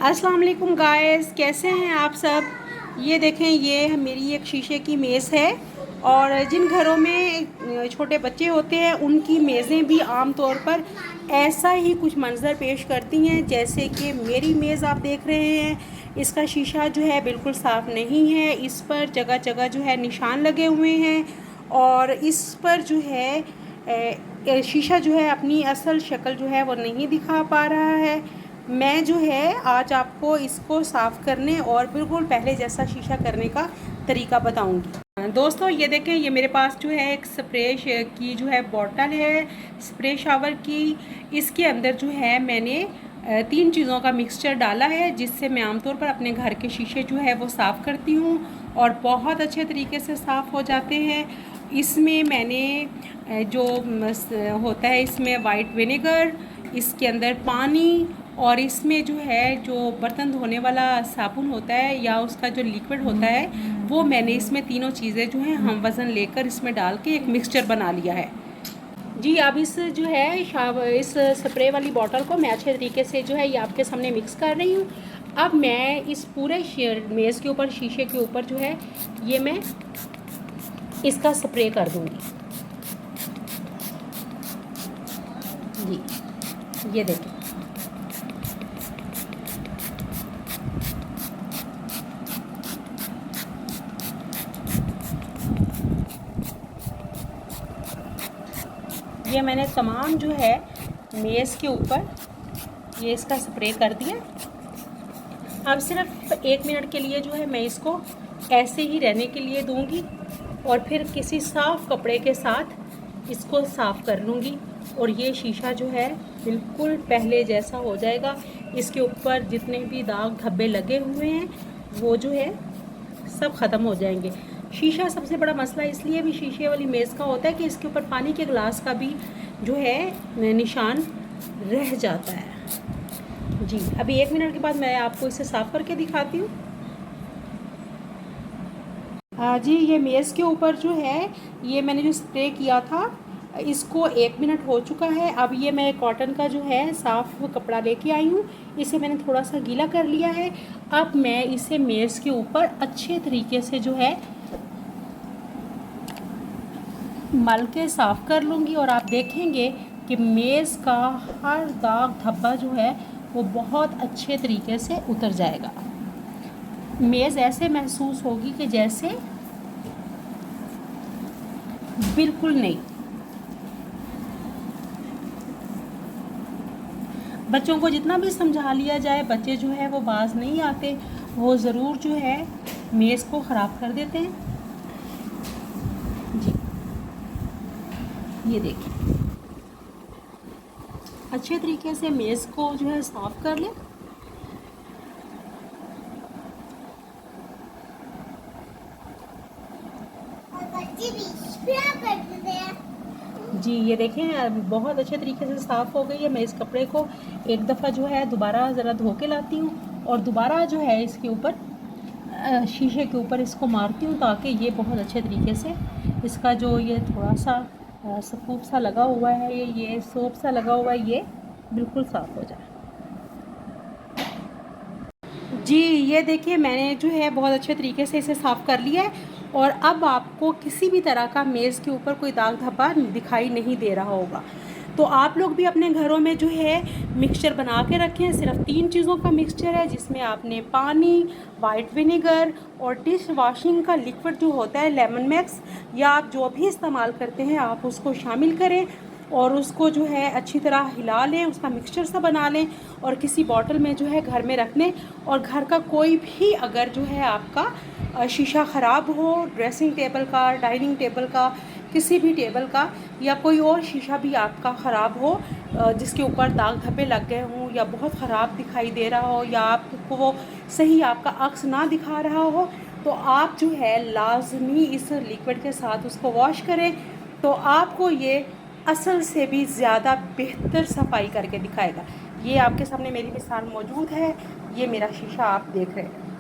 अस्सलाम वालेकुम गाइस, कैसे हैं आप सब। ये देखें, ये मेरी एक शीशे की मेज़ है। और जिन घरों में छोटे बच्चे होते हैं उनकी मेज़ें भी आम तौर पर ऐसा ही कुछ मंजर पेश करती हैं। जैसे कि मेरी मेज़ आप देख रहे हैं, इसका शीशा जो है बिल्कुल साफ़ नहीं है। इस पर जगह जगह जो है निशान लगे हुए हैं और इस पर जो है शीशा जो है अपनी असल शक्ल जो है वो नहीं दिखा पा रहा है। मैं जो है आज आपको इसको साफ़ करने और बिल्कुल पहले जैसा शीशा करने का तरीका बताऊंगी। दोस्तों, ये देखें, ये मेरे पास जो है एक स्प्रे की जो है बॉटल है, स्प्रे शावर की। इसके अंदर जो है मैंने 3 चीज़ों का मिक्सचर डाला है, जिससे मैं आमतौर पर अपने घर के शीशे जो है वो साफ़ करती हूँ और बहुत अच्छे तरीके से साफ़ हो जाते हैं। इसमें मैंने जो होता है, इसमें वाइट विनेगर, इसके अंदर पानी और इसमें जो है जो बर्तन धोने वाला साबुन होता है या उसका जो लिक्विड होता है, वो मैंने इसमें तीनों चीज़ें जो हैं हम वज़न लेकर इसमें डाल के एक मिक्सचर बना लिया है। जी, अब इस जो है इस स्प्रे वाली बॉटल को मैं अच्छे तरीके से जो है ये आपके सामने मिक्स कर रही हूँ। अब मैं इस पूरे मेज़ के ऊपर, शीशे के ऊपर जो है ये मैं इसका स्प्रे कर दूँगी। जी, ये देखिए। ये मैंने तमाम जो है मेज़ के ऊपर ये इसका स्प्रे कर दिया। अब सिर्फ 1 मिनट के लिए जो है मैं इसको ऐसे ही रहने के लिए दूंगी और फिर किसी साफ़ कपड़े के साथ इसको साफ़ कर लूँगी और ये शीशा जो है बिल्कुल पहले जैसा हो जाएगा। इसके ऊपर जितने भी दाग धब्बे लगे हुए हैं वो जो है सब ख़त्म हो जाएंगे। शीशा सबसे बड़ा मसला इसलिए भी शीशे वाली मेज़ का होता है कि इसके ऊपर पानी के गिलास का भी जो है निशान रह जाता है। जी, अभी 1 मिनट के बाद मैं आपको इसे साफ़ करके दिखाती हूँ। जी, ये मेज़ के ऊपर जो है ये मैंने जो स्प्रे किया था, इसको 1 मिनट हो चुका है। अब ये मैं कॉटन का जो है साफ़ कपड़ा लेके आई हूँ, इसे मैंने थोड़ा सा गीला कर लिया है। अब मैं इसे मेज़ के ऊपर अच्छे तरीके से जो है मल के साफ़ कर लूँगी और आप देखेंगे कि मेज़ का हर दाग धब्बा जो है वो बहुत अच्छे तरीके से उतर जाएगा। मेज़ ऐसे महसूस होगी कि जैसे बिल्कुल नहीं। बच्चों को जितना भी समझा लिया जाए, बच्चे जो है वो बाज नहीं आते, वो ज़रूर जो है मेज़ को ख़राब कर देते हैं। जी, ये देखिए, अच्छे तरीके से मेज़ को जो है साफ़ कर लें। जी, ये देखें, बहुत अच्छे तरीके से साफ़ हो गई है। मैं इस कपड़े को एक दफ़ा जो है दोबारा ज़रा धो के लाती हूँ और दोबारा जो है इसके ऊपर शीशे के ऊपर इसको मारती हूँ, ताकि ये बहुत अच्छे तरीके से इसका जो ये थोड़ा सा सफूफ सा लगा हुआ है, ये सोप सा लगा हुआ है, ये बिल्कुल साफ़ हो जाए। जी, ये देखिए, मैंने जो है बहुत अच्छे तरीके से इसे साफ़ कर लिया है और अब आपको किसी भी तरह का मेज़ के ऊपर कोई दाग धब्बा दिखाई नहीं दे रहा होगा। तो आप लोग भी अपने घरों में जो है मिक्सचर बना के रखें। सिर्फ 3 चीज़ों का मिक्सचर है, जिसमें आपने पानी, वाइट विनेगर और डिश वॉशिंग का लिक्विड जो होता है लेमन मैक्स, या आप जो भी इस्तेमाल करते हैं आप उसको शामिल करें और उसको जो है अच्छी तरह हिला लें, उसका मिक्सचर सा बना लें और किसी बॉटल में जो है घर में रख लें। और घर का कोई भी अगर जो है आपका शीशा ख़राब हो, ड्रेसिंग टेबल का, डाइनिंग टेबल का, किसी भी टेबल का, या कोई और शीशा भी आपका ख़राब हो जिसके ऊपर दाग धब्बे लग गए हों या बहुत ख़राब दिखाई दे रहा हो या आपको वो सही आपका अक्स ना दिखा रहा हो, तो आप जो है लाजमी इस लिक्विड के साथ उसको वॉश करें, तो आपको ये असल से भी ज़्यादा बेहतर सफाई करके दिखाएगा। ये आपके सामने मेरी मिसाल मौजूद है, ये मेरा शीशा आप देख रहे हैं।